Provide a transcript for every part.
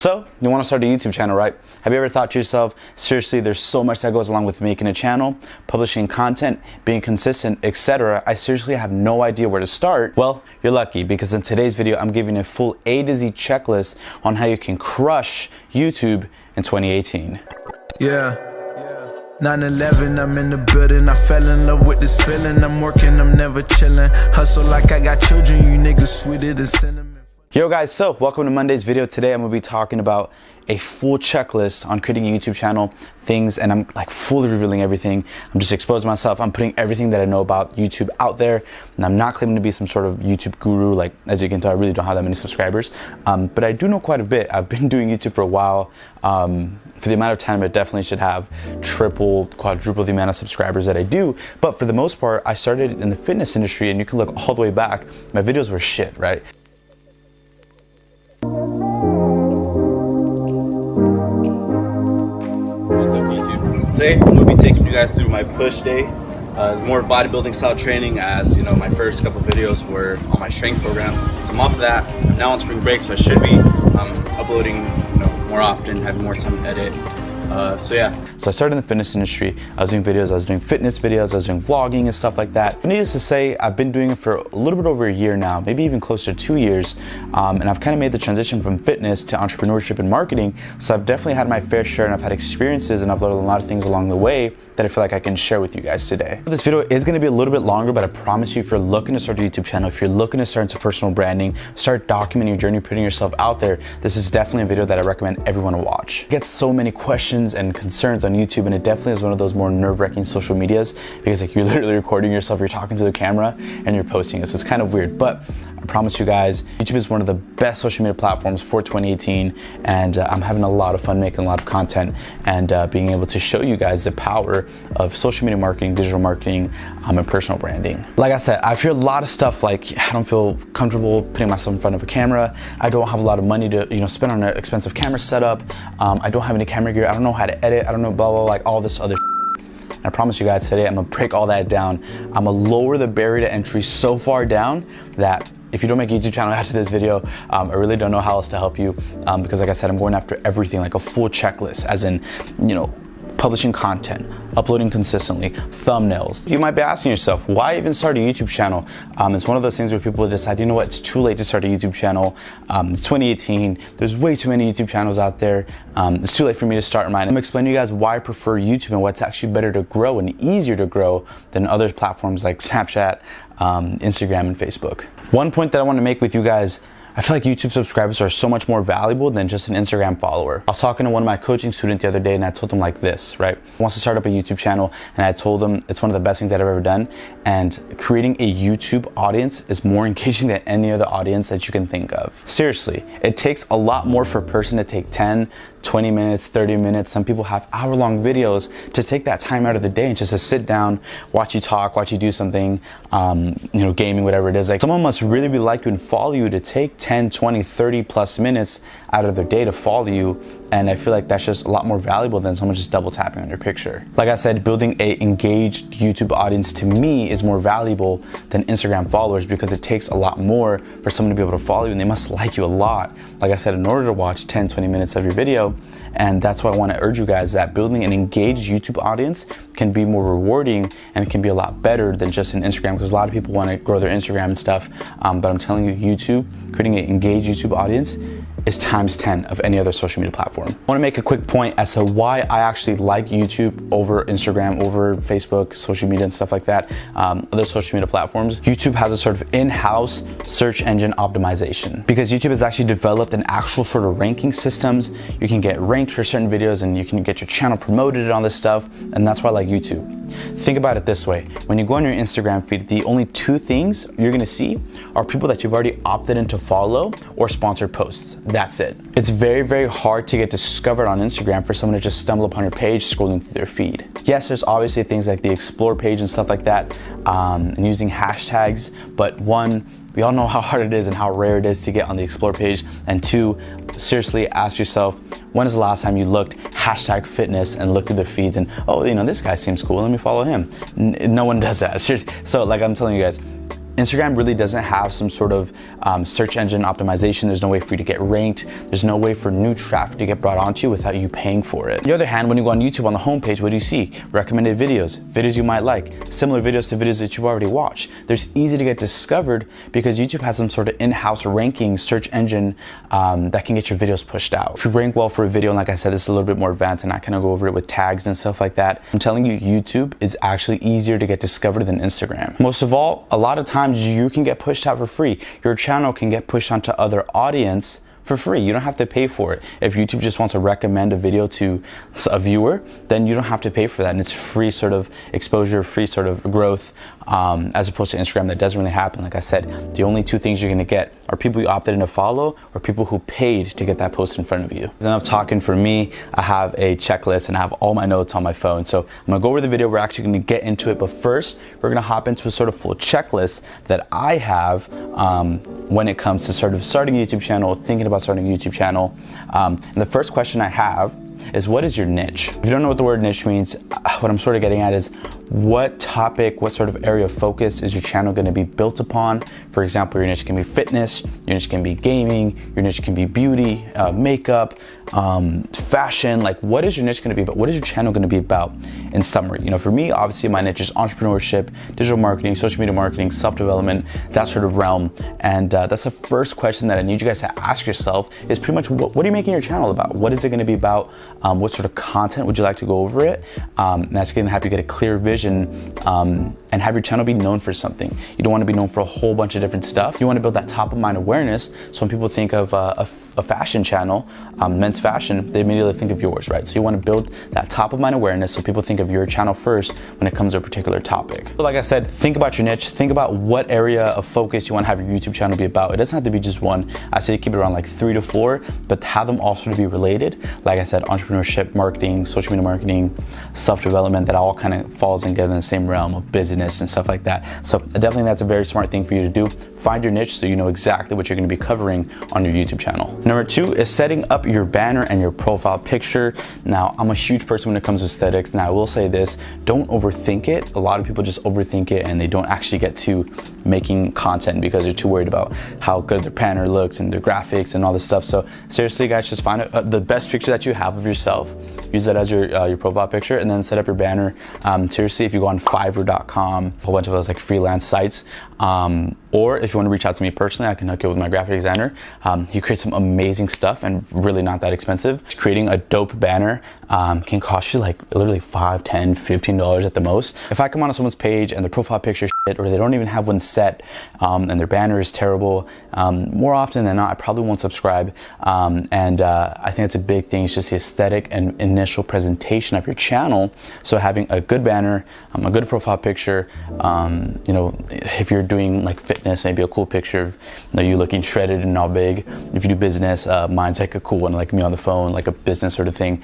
So, you want to start a YouTube channel, right? Have you ever thought to yourself, seriously, there's so much that goes along with making a channel, publishing content, being consistent, etc. I seriously have no idea where to start. Well, you're lucky, because in today's video, I'm giving a full A to Z checklist on how you can crush YouTube in 2018. Yeah. 9/11, I'm in the building. I fell in love with this feeling. I'm working, I'm never chilling. Hustle like I got children. You niggas sweeter than cinnamon. Yo guys, so welcome to Monday's video. Today I'm gonna be talking about a full checklist on creating a YouTube channel, things, and I'm like fully revealing everything. I'm just exposing myself. I'm putting everything that I know about YouTube out there, and I'm not claiming to be some sort of YouTube guru. Like, as you can tell, I really don't have that many subscribers, but I do know quite a bit. I've been doing YouTube for a while. For the amount of time, it definitely should have triple, quadruple the amount of subscribers that I do. But for the most part, I started in the fitness industry, and you can look all the way back. My videos were shit, right? Today, I'm going to be taking you guys through my push day. It's more bodybuilding style training, as you know, my first couple of videos were on my strength program. So I'm off of that. I'm now on spring break, so I should be uploading more often, having more time to edit. So yeah. So I started in the fitness industry. I was doing videos, I was doing fitness videos, I was doing vlogging and stuff like that. But needless to say, I've been doing it for a little bit over a year now, maybe even closer to 2 years. And I've kind of made the transition from fitness to entrepreneurship and marketing. So I've definitely had my fair share, and I've had experiences, and I've learned a lot of things along the way that I feel like I can share with you guys today. This video is gonna be a little bit longer, but I promise you, if you're looking to start a YouTube channel, if you're looking to start into personal branding, start documenting your journey, putting yourself out there, this is definitely a video that I recommend everyone to watch. I get so many questions and concerns on YouTube, and it definitely is one of those more nerve-wracking social medias, because like you're literally recording yourself, you're talking to the camera, and you're posting it. So it's kind of weird, but I promise you guys, YouTube is one of the best social media platforms for 2018, and I'm having a lot of fun making a lot of content and being able to show you guys the power of social media marketing, digital marketing, and personal branding. Like I said, I feel a lot of stuff like I don't feel comfortable putting myself in front of a camera. I don't have a lot of money to spend on an expensive camera setup. I don't have any camera gear. I don't know how to edit. I don't know blah blah, like all this other. I promise you guys today, I'm gonna break all that down. I'm gonna lower the barrier to entry so far down that if you don't make a YouTube channel after this video, I really don't know how else to help you, because like I said, I'm going after everything, like a full checklist, as in, publishing content, uploading consistently, thumbnails. You might be asking yourself, why even start a YouTube channel? It's one of those things where people decide, you know what, it's too late to start a YouTube channel. It's 2018, there's way too many YouTube channels out there. It's too late for me to start mine. I'm gonna explain to you guys why I prefer YouTube and what's actually better to grow and easier to grow than other platforms like Snapchat, Instagram, and Facebook. One point that I want to make with you guys, I feel like YouTube subscribers are so much more valuable than just an Instagram follower. I was talking to one of my coaching students the other day, and I told him like this, right? He wants to start up a YouTube channel, and I told him it's one of the best things that I've ever done, and creating a YouTube audience is more engaging than any other audience that you can think of. Seriously, it takes a lot more for a person to take 10, 20 minutes, 30 minutes. Some people have hour-long videos to take that time out of the day and just to sit down, watch you talk, watch you do something, gaming, whatever it is. Like, someone must really be like you and follow you to take 10, 20, 30 plus minutes out of their day to follow you. And I feel like that's just a lot more valuable than someone just double tapping on your picture. Like I said, building a engaged YouTube audience to me is more valuable than Instagram followers, because it takes a lot more for someone to be able to follow you, and they must like you a lot, like I said, in order to watch 10, 20 minutes of your video. And that's why I want to urge you guys that building an engaged YouTube audience can be more rewarding, and it can be a lot better than just an Instagram, because a lot of people want to grow their Instagram and stuff. But I'm telling you, YouTube, creating an engaged YouTube audience is times 10 of any other social media platform. I want to make a quick point as to why I actually like YouTube over Instagram, over Facebook, social media and stuff like that, other social media platforms. YouTube has a sort of in-house search engine optimization, because YouTube has actually developed an actual sort of ranking systems. You can get ranked for certain videos, and you can get your channel promoted and all this stuff, and that's why I like YouTube. Think about it this way. When you go on your Instagram feed, the only two things you're gonna see are people that you've already opted in to follow or sponsored posts. That's it. It's very, very hard to get discovered on Instagram for someone to just stumble upon your page scrolling through their feed. Yes, there's obviously things like the explore page and stuff like that, and using hashtags, but one, we all know how hard it is and how rare it is to get on the explore page. And two, seriously ask yourself, when is the last time you looked #fitness and looked through the feeds and, oh, this guy seems cool, let me follow him. No one does that, seriously. So like I'm telling you guys, Instagram really doesn't have some sort of search engine optimization. There's no way for you to get ranked. There's no way for new traffic to get brought onto you without you paying for it. On the other hand, when you go on YouTube, on the homepage, what do you see? Recommended videos, videos you might like, similar videos to videos that you've already watched. There's easy to get discovered because YouTube has some sort of in-house ranking search engine that can get your videos pushed out. If you rank well for a video, and like I said, this is a little bit more advanced and I kind of go over it with tags and stuff like that, I'm telling you, YouTube is actually easier to get discovered than Instagram. Most of all, a lot of times you can get pushed out for free. Your channel can get pushed onto other audience for free. You don't have to pay for it. If YouTube just wants to recommend a video to a viewer, then you don't have to pay for that. And it's free sort of exposure, free sort of growth, as opposed to Instagram that doesn't really happen. Like I said, the only two things you're gonna get are people you opted in to follow or people who paid to get that post in front of you. Enough talking for me. I have a checklist and I have all my notes on my phone. So I'm gonna go over the video. We're actually gonna get into it, but first we're gonna hop into a sort of full checklist that I have when it comes to sort of starting a YouTube channel, thinking about starting a YouTube channel. And the first question I have is, what is your niche? If you don't know what the word niche means, what I'm sort of getting at is what topic, what sort of area of focus is your channel going to be built upon? For example, your niche can be fitness, your niche can be gaming, your niche can be beauty, makeup, fashion. Like, what is your niche going to be about? What is your channel going to be about in summary? You know, for me, obviously my niche is entrepreneurship, digital marketing, social media marketing, self-development, that sort of realm. And that's the first question that I need you guys to ask yourself is pretty much what are you making your channel about? What is it going to be about? What sort of content would you like to go over it? And that's going to help you get a clear vision and have your channel be known for something. You don't want to be known for a whole bunch of different stuff. You want to build that top of mind awareness. So when people think of a fashion channel, men's fashion, they immediately think of yours, right? So you want to build that top of mind awareness so people think of your channel first when it comes to a particular topic. So like I said, think about your niche, think about what area of focus you want to have your YouTube channel be about. It doesn't have to be just one. I say keep it around like 3 to 4, but have them all sort of be related. Like I said, entrepreneurship, marketing, social media marketing, self-development, that all kind of falls together in the same realm of business and stuff like that. So definitely that's a very smart thing for you to do. Find your niche so you know exactly what you're going to be covering on your YouTube channel. Number 2 is setting up your banner and your profile picture. Now, I'm a huge person when it comes to aesthetics. Now, I will say this, don't overthink it. A lot of people just overthink it and they don't actually get to making content because they're too worried about how good their banner looks and their graphics and all this stuff. So seriously, guys, just find the best picture that you have of yourself. Use that as your profile picture and then set up your banner. Seriously, if you go on Fiverr.com, a whole bunch of those like freelance sites, or if you want to reach out to me personally, I can hook you with my graphic designer. You create some amazing stuff and really not that expensive. Creating a dope banner can cost you like literally $5, $10, $15 at the most. If I come onto someone's page and their profile picture is shit, or they don't even have one set and their banner is terrible, more often than not, I probably won't subscribe. I think it's a big thing. It's just the aesthetic and initial presentation of your channel. So having a good banner, a good profile picture, you know, if you're doing like fitness, maybe a cool picture of you looking shredded and all big. If you do business, mine's like a cool one, like me on the phone, like a business sort of thing.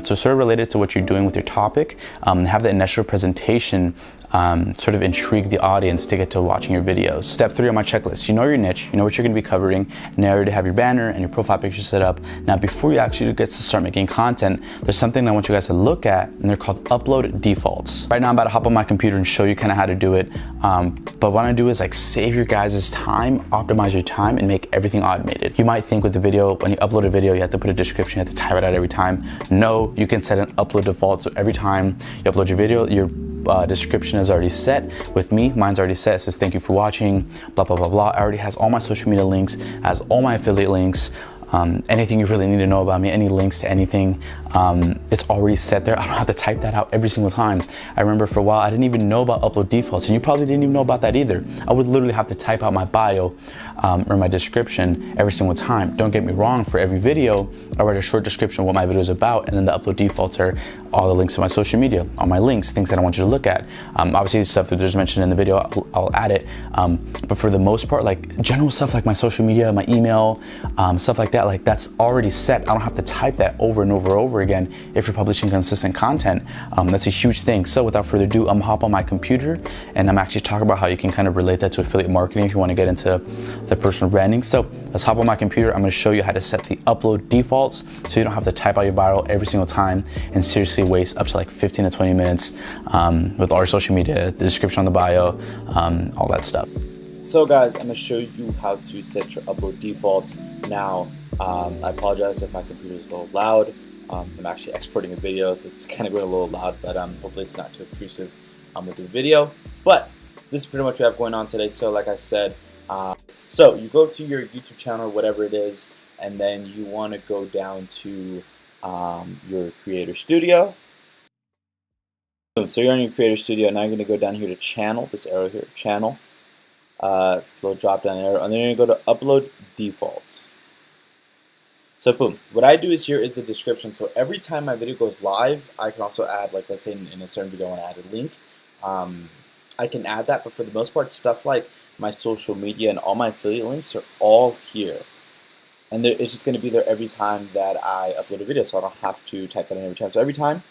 So sort of related to what you're doing with your topic, have the initial presentation sort of intrigue the audience to get to watching your videos. Step 3 on my checklist, you know your niche, you know what you're going to be covering, now you already have your banner and your profile picture set up. Now before you actually get to start making content, there's something I want you guys to look at, and they're called upload defaults. Right now I'm about to hop on my computer and show you kind of how to do it, but what I do is like save your guys' time, optimize your time, and make everything automated. You might think with the video, when you upload a video, you have to put a description, you have to type it out every time. No, you can set an upload default, so every time you upload your video, your description is already set. With me, mine's already set. It says thank you for watching, blah blah blah blah. It already has all my social media links, has all my affiliate links, anything you really need to know about me, any links to anything, it's already set there. I don't have to type that out every single time. I remember for a while I didn't even know about upload defaults, and you probably didn't even know about that either. I would literally have to type out my bio or my description every single time. Don't get me wrong, for every video I write a short description of what my video is about, and then the upload defaults are all the links to my social media, all my links, things that I want you to look at. Obviously stuff that there's mentioned in the video, I'll add it, but for the most part, like general stuff like my social media, my email, stuff like that, like that's already set. I don't have to type that over and over again if you're publishing consistent content. That's a huge thing. So without further ado, I'm hop on my computer and I'm actually talking about how you can kind of relate that to affiliate marketing if you want to get into the personal branding. So let's hop on my computer. I'm going to show you how to set the upload defaults so you don't have to type out your bio every single time and seriously waste up to like 15 to 20 minutes with our social media, the description on the bio, all that stuff. So guys, I'm going to show you how to set your upload defaults. Now, I apologize if my computer is a little loud. I'm actually exporting a video, so it's kind of going a little loud, but hopefully it's not too obtrusive with the video. But this is pretty much what we have going on today. So like I said, so you go to your YouTube channel, whatever it is, and then you want to go down to your Creator Studio. So you're on your Creator Studio, now you're going to go down here to Channel, this arrow here, Channel, little drop down arrow, and then you're going to go to Upload Defaults. So boom, what I do is here is the description. So every time my video goes live, I can also add, like let's say in a certain video I want to add a link. I can add that, but for the most part, stuff like my social media and all my affiliate links are all here. And it's just going to be there every time that I upload a video, so I don't have to type that in every time. So every time,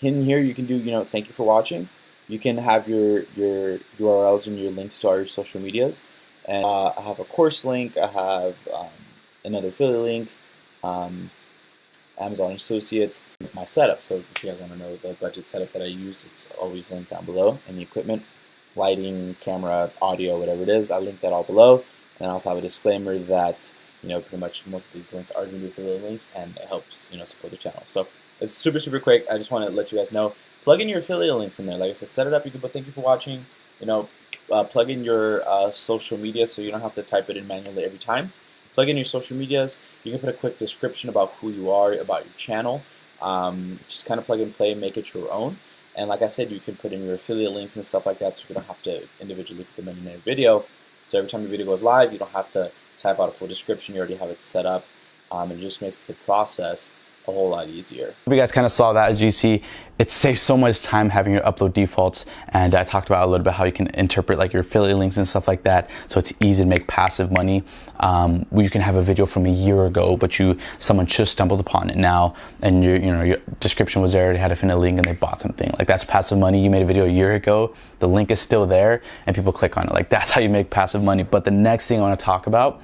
in here you can do, thank you for watching. You can have your URLs and your links to all your social medias. And I have a course link, I have another affiliate link, Amazon Associates, my setup. So if you guys want to know the budget setup that I use, it's always linked down below. And the equipment, lighting, camera, audio, whatever it is, I link that all below. And I also have a disclaimer that pretty much most of these links are going to be affiliate links, and it helps support the channel. So it's super quick. I just want to let you guys know, plug in your affiliate links in there. Like I said, set it up. You can put thank you for watching. Plug in your social media so you don't have to type it in manually every time. Plug in your social medias. You can put a quick description about who you are, about your channel. Just kind of plug and play, make it your own. And like I said, you can put in your affiliate links and stuff like that, so you don't have to individually put them in a video. So every time your video goes live, you don't have to type out a full description. You already have it set up, and it just makes the process a whole lot easier. You guys kind of saw that. As you see, it saves so much time having your upload defaults, and I talked about a little bit how you can interpret like your affiliate links and stuff like that, so it's easy to make passive money. You can have a video from a year ago, but someone just stumbled upon it now, and your description was there, they had a affiliate link and they bought something. Like, that's passive money. You made a video a year ago, the link is still there, and people click on it. Like, that's how you make passive money. But the next thing I want to talk about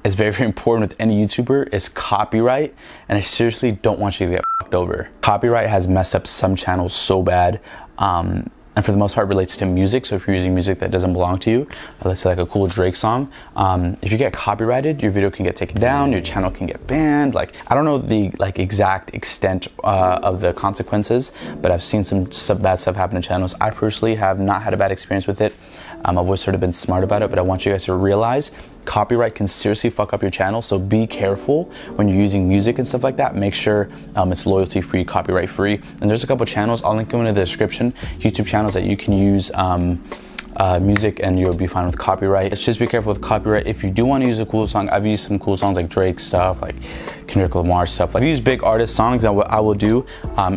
is very important with any YouTuber is copyright, and I seriously don't want you to get fucked over. Copyright has messed up some channels so bad, and for the most part relates to music. So if you're using music that doesn't belong to you, let's say like a cool Drake song, if you get copyrighted, your video can get taken down, your channel can get banned. Like, I don't know the exact extent of the consequences, but I've seen some bad stuff happen to channels. I personally have not had a bad experience with it. I've always sort of been smart about it, but I want you guys to realize copyright can seriously fuck up your channel. So be careful when you're using music and stuff like that. Make sure it's loyalty free, copyright free. And there's a couple channels, I'll link them in the description, YouTube channels that you can use music and you'll be fine with copyright. Just be careful with copyright. If you do want to use a cool song, I've used some cool songs like Drake stuff, like Kendrick Lamar stuff. Like, I use big artist songs, and what I will do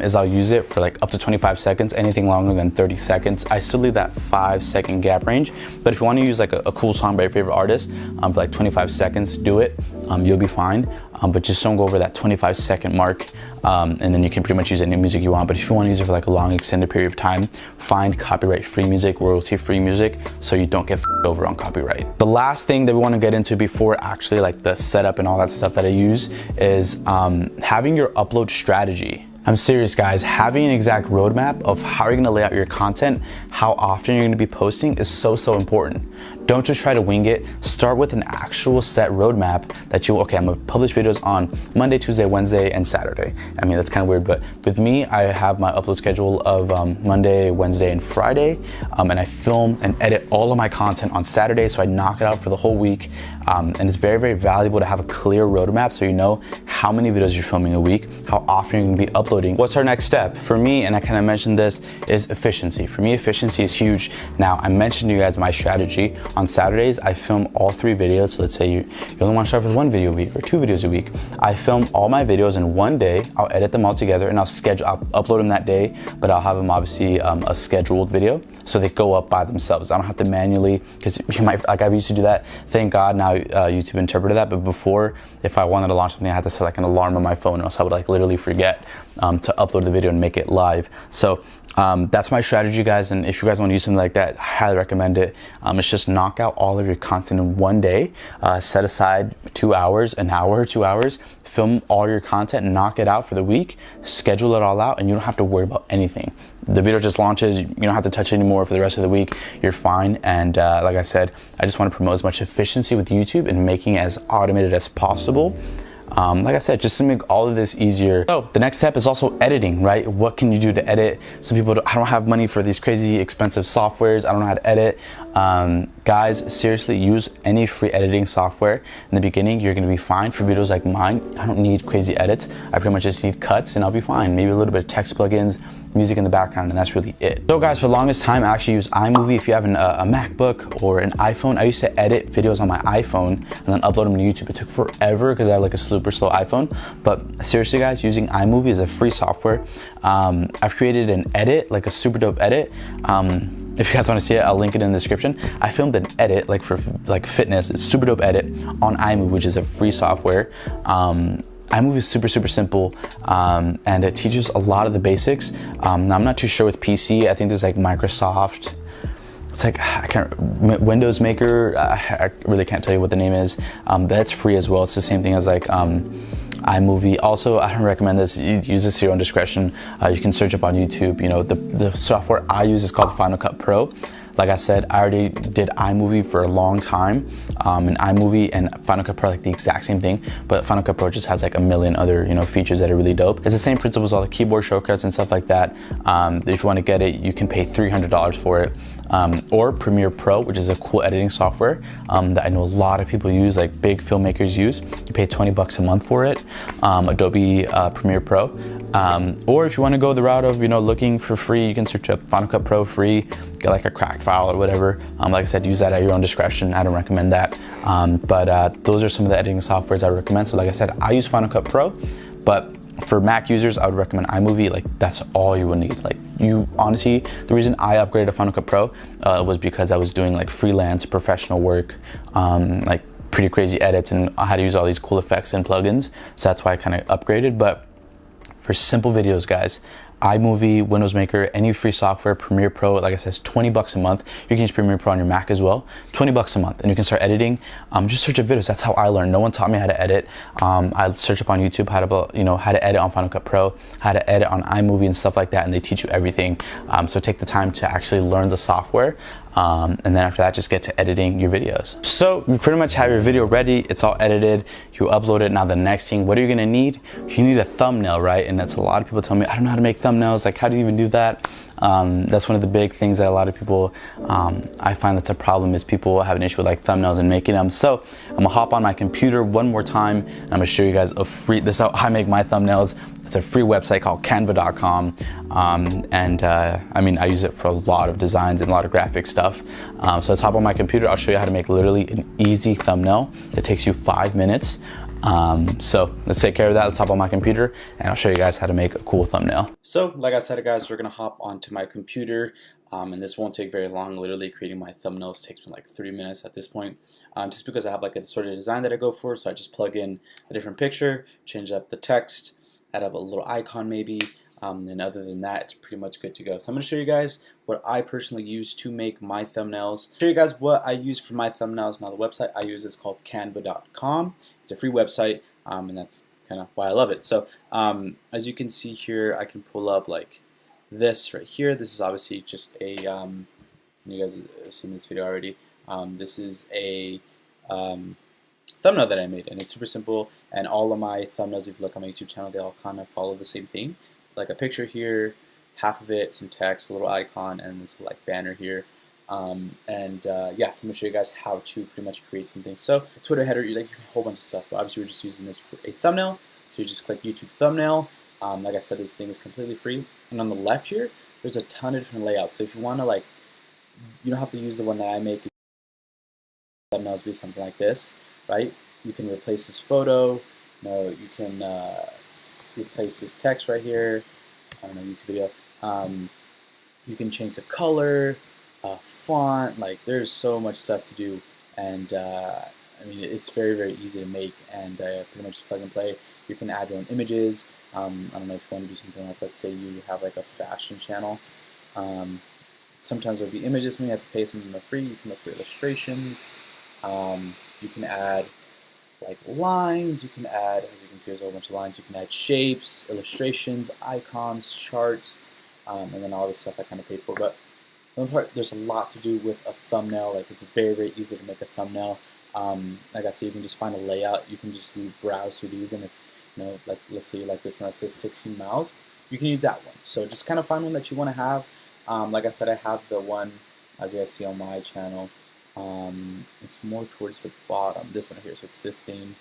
is I'll use it for like up to 25 seconds, anything longer than 30 seconds. I still leave that 5-second gap range, but if you want to use like a cool song by your favorite artist for like 25 seconds, do it. You'll be fine, but just don't go over that 25-second mark, and then you can pretty much use any music you want. But if you want to use it for like a long extended period of time, find copyright-free music, royalty-free music, so you don't get f***ed over on copyright. The last thing that we want to get into before actually like the setup and all that stuff that I use is having your upload strategy. I'm serious, guys. Having an exact roadmap of how you're gonna lay out your content, how often you're gonna be posting is so important. Don't just try to wing it. Start with an actual set roadmap that okay, I'm gonna publish videos on Monday, Tuesday, Wednesday, and Saturday. I mean, that's kind of weird, but with me, I have my upload schedule of Monday, Wednesday, and Friday, and I film and edit all of my content on Saturday, so I knock it out for the whole week. And it's very valuable to have a clear roadmap so you know how many videos you're filming a week, how often you're gonna be uploading. What's our next step? For me, and I kind of mentioned this, is efficiency. For me, efficiency is huge. Now, I mentioned to you guys my strategy. On Saturdays, I film all 3 videos. So let's say you only want to start with 1 video a week or 2 videos a week. I film all my videos in one day. I'll edit them all together and I'll upload them that day, but I'll have them obviously a scheduled video, so they go up by themselves. I don't have to manually, because you might, like, I used to do that. Thank God now YouTube interpreted that, but before, if I wanted to launch something, I had to set like an alarm on my phone, or else I would like literally forget to upload the video and make it live. So that's my strategy, guys, and if you guys want to use something like that, I highly recommend it. It's just not knock out all of your content in one day. Set aside 2 hours, an hour, 2 hours, film all your content and knock it out for the week, schedule it all out, and you don't have to worry about anything. The video just launches, you don't have to touch it anymore for the rest of the week, you're fine. And like I said, I just want to promote as much efficiency with YouTube and making it as automated as possible. Like I said, just to make all of this easier. So the next step is also editing, right? What can you do to edit? Some people, I don't have money for these crazy expensive softwares. I don't know how to edit. Guys, seriously, use any free editing software. In the beginning, you're gonna be fine. For videos like mine, I don't need crazy edits. I pretty much just need cuts and I'll be fine. Maybe a little bit of text plugins, music in the background, and that's really it. So guys, for the longest time, I actually use iMovie. If you have a MacBook or an iPhone, I used to edit videos on my iPhone and then upload them to YouTube. It took forever because I had like a super slow iPhone. But seriously guys, using iMovie is a free software. I've created an edit, like a super dope edit. If you guys want to see it, I'll link it in the description. I filmed an edit like for like fitness, it's super dope edit on iMovie, which is a free software. iMovie is super simple, and it teaches a lot of the basics. Now I'm not too sure with PC. I think there's like Microsoft. It's like Windows Maker. I really can't tell you what the name is. That's free as well. It's the same thing as like iMovie. Also, I don't recommend this. You use this to your own discretion. You can search up on YouTube. You know, the software I use is called Final Cut Pro. Like I said, I already did iMovie for a long time, and iMovie and Final Cut Pro are like the exact same thing, but Final Cut Pro just has like a million other, you know, features that are really dope. It's the same principles, all the keyboard shortcuts and stuff like that. If you want to get it, you can pay $300 for it. Or Premiere Pro, which is a cool editing software that I know a lot of people use, like big filmmakers use. You pay 20 bucks a month for it, Adobe Premiere Pro. Or if you want to go the route of, you know, looking for free, you can search up Final Cut Pro free, get like a crack file or whatever. Like I said, use that at your own discretion. I don't recommend that. But those are some of the editing softwares I recommend. So like I said, I use Final Cut Pro, but for Mac users, I would recommend iMovie. Like that's all you would need. Like you honestly, the reason I upgraded to Final Cut Pro was because I was doing like freelance professional work, like pretty crazy edits, and I had to use all these cool effects and plugins. So that's why I kind of upgraded. But for simple videos, guys, iMovie, Windows Maker, any free software, Premiere Pro, like I said, it's 20 bucks a month. You can use Premiere Pro on your Mac as well, 20 bucks a month, and you can start editing. Just search up videos. That's how I learned. No one taught me how to edit. I search up on YouTube how to edit on Final Cut Pro, how to edit on iMovie and stuff like that, and they teach you everything. So take the time to actually learn the software. And then after that, just get to editing your videos. So you pretty much have your video ready. It's all edited. You upload it. Now the next thing, what are you gonna need? You need a thumbnail, right? And that's a lot of people tell me, I don't know how to make thumbnails. Like, how do you even do that? That's one of the big things that a lot of people, I find that's a problem, is people have an issue with like thumbnails and making them. So I'm gonna hop on my computer one more time and I'm gonna show you guys this is how I make my thumbnails. It's a free website called canva.com. I mean, I use it for a lot of designs and a lot of graphic stuff. So let's hop on my computer. I'll show you how to make literally an easy thumbnail. It takes you 5 minutes. So let's take care of that. Let's hop on my computer and I'll show you guys how to make a cool thumbnail. So like I said, guys, we're gonna hop onto my computer, and this won't take very long. Literally creating my thumbnails takes me like 3 minutes at this point, just because I have like a sort of design that I go for. So I just plug in a different picture, change up the text, add up a little icon maybe, and other than that, it's pretty much good to go. So I'm going to show you guys what I personally use to make my thumbnails. Show you guys what I use for my thumbnails. Now the website I use is called canva.com. It's a free website, and that's kind of why I love it. So as you can see here, I can pull up like this right here. This is obviously just a, you guys have seen this video already. This is a thumbnail that I made, and it's super simple. And all of my thumbnails, if you look on my YouTube channel, they all kind of follow the same theme. Like a picture here, half of it, some text, a little icon, and this like banner here. Yeah, so I'm gonna show you guys how to pretty much create something. So a Twitter header, you like a whole bunch of stuff, but obviously we're just using this for a thumbnail. So you just click YouTube thumbnail. Like I said, this thing is completely free. And on the left here, there's a ton of different layouts. So if you want to, like, you don't have to use the one that I make. Thumbnails be something like this, right? You can replace this photo. No, you can replace this text right here. I don't know, YouTube video. You can change the color, font. Like, there's so much stuff to do, and I mean, it's very, very easy to make, and pretty much just plug and play. You can add your own images. I don't know if you want to do something like, let's say you have like a fashion channel. sometimes there'll be images, and you have to pay something for free. You can look for illustrations. You can add like lines. You can add, as you can see, there's a whole bunch of lines. You can add shapes, illustrations, icons, charts, and then all this stuff I kind of paid for. But for the most part, there's a lot to do with a thumbnail. Like, it's very, very easy to make a thumbnail. Like I said, you can just find a layout. You can just browse through these, and if like, let's say you like this one that says 16 miles, you can use that one. So just kind of find one that you want to have. Like I said, I have the one, as you guys see on my channel. It's more towards the bottom. This one here, so it's this theme,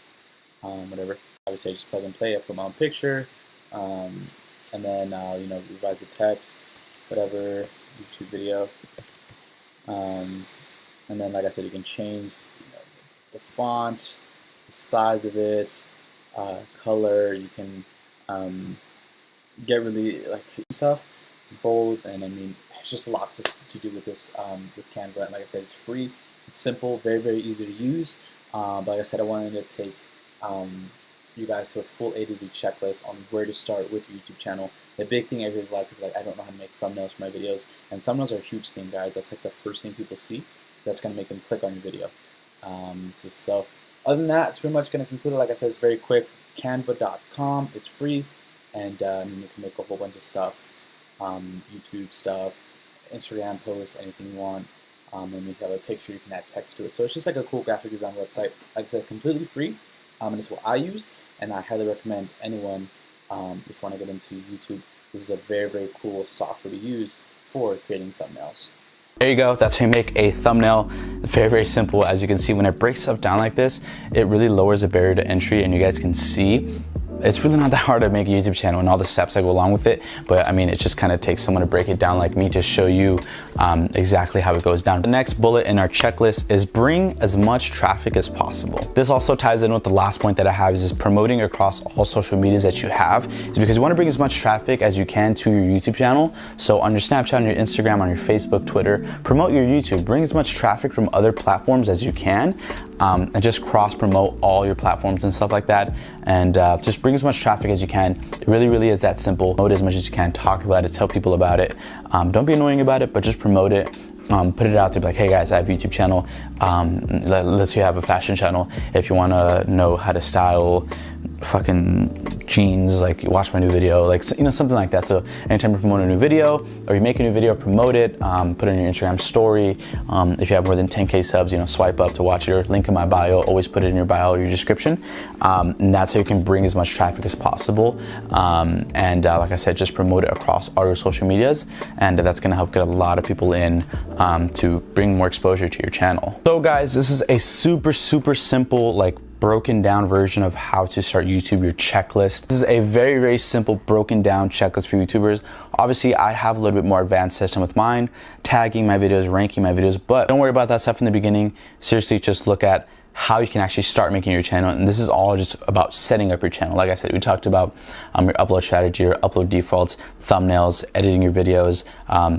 whatever. Obviously, I just plug and play. I put my own picture, and then revise the text, whatever, YouTube video, and then, like I said, you can change the font, the size of it, color. You can get really like stuff, bold, and I mean, it's just a lot to do with this with Canva. And like I said, it's free, it's simple, very, very easy to use. But like I said, I wanted to take you guys to a full A to Z checklist on where to start with your YouTube channel. The big thing I hear is a lot of people like, I don't know how to make thumbnails for my videos, and thumbnails are a huge thing, guys. That's like the first thing people see. That's going to make them click on your video. So other than that, it's pretty much going to conclude it. Like I said, it's very quick. Canva.com. It's free, and you can make a whole bunch of stuff, YouTube stuff, Instagram posts, anything you want. And if you have a picture, you can add text to it. So it's just like a cool graphic design website. Like I said, completely free, and it's what I use, and I highly recommend anyone if you want to get into YouTube. This is a very, very cool software to use for creating thumbnails. There you go, that's how you make a thumbnail. Very, very simple. As you can see, when it breaks stuff down like this, it really lowers the barrier to entry, and you guys can see it's really not that hard to make a YouTube channel and all the steps that go along with it. But I mean, it just kind of takes someone to break it down like me to show you exactly how it goes down. The next bullet in our checklist is bring as much traffic as possible. This also ties in with the last point that I have, is promoting across all social medias that you have. Is because you want to bring as much traffic as you can to your YouTube channel. So on your Snapchat, on your Instagram, on your Facebook, Twitter, promote your YouTube. Bring as much traffic from other platforms as you can, and just cross promote all your platforms and stuff like that. And just bring as much traffic as you can. It really, really is that simple. Promote as much as you can. Talk about it. Tell people about it. Don't be annoying about it, but just promote it. Put it out there, like, hey guys, I have a YouTube channel. Let's say you have a fashion channel. If you want to know how to style fucking jeans, like, watch my new video, like, something like that. So anytime you promote a new video, or you make a new video, promote it, put it in your Instagram story. If you have more than 10K subs, swipe up to watch it, link in my bio. Always put it in your bio or your description, and that's how you can bring as much traffic as possible. Like I said, just promote it across all your social medias, and that's gonna help get a lot of people in to bring more exposure to your channel. So guys, this is a super, super simple, like, broken down version of how to start YouTube, your checklist. This is a very, very simple broken down checklist for YouTubers. Obviously, I have a little bit more advanced system with mine, tagging my videos, ranking my videos, but don't worry about that stuff in the beginning. Seriously, just look at how you can actually start making your channel. And this is all just about setting up your channel. Like I said, we talked about your upload strategy, your upload defaults, thumbnails, editing your videos,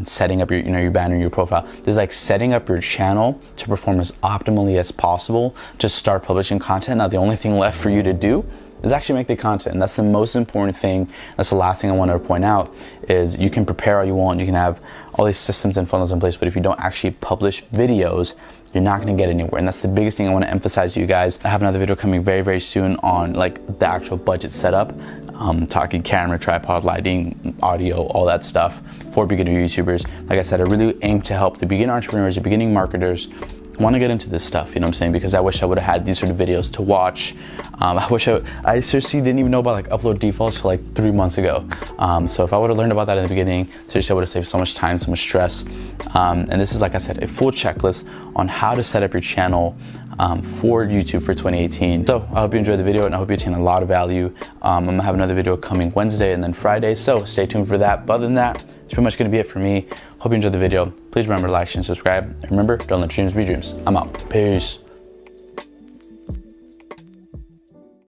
setting up your, your banner, your profile. There's like setting up your channel to perform as optimally as possible. Just start publishing content. Now, the only thing left for you to do is actually make the content. And that's the most important thing. That's the last thing I want to point out, is you can prepare all you want. You can have all these systems and funnels in place, but if you don't actually publish videos, you're not going to get anywhere. And that's the biggest thing I want to emphasize to you guys. I have another video coming very, very soon on like the actual budget setup, talking camera, tripod, lighting, audio, all that stuff for beginner YouTubers. Like I said, I really aim to help the beginner entrepreneurs, the beginning marketers want to get into this stuff, because I wish I would have had these sort of videos to watch. I seriously didn't even know about like upload defaults for like 3 months ago. So if I would have learned about that in the beginning, seriously, I would have saved so much time, so much stress. And this is, like I said, a full checklist on how to set up your channel for YouTube for 2018. So I hope you enjoyed the video, and I hope you obtained a lot of value. I'm gonna have another video coming Wednesday and then Friday, so stay tuned for that. But other than that, it's pretty much gonna be it for me. Hope you enjoyed the video. Please remember to like, share, and subscribe. And remember, don't let dreams be dreams. I'm out. Peace.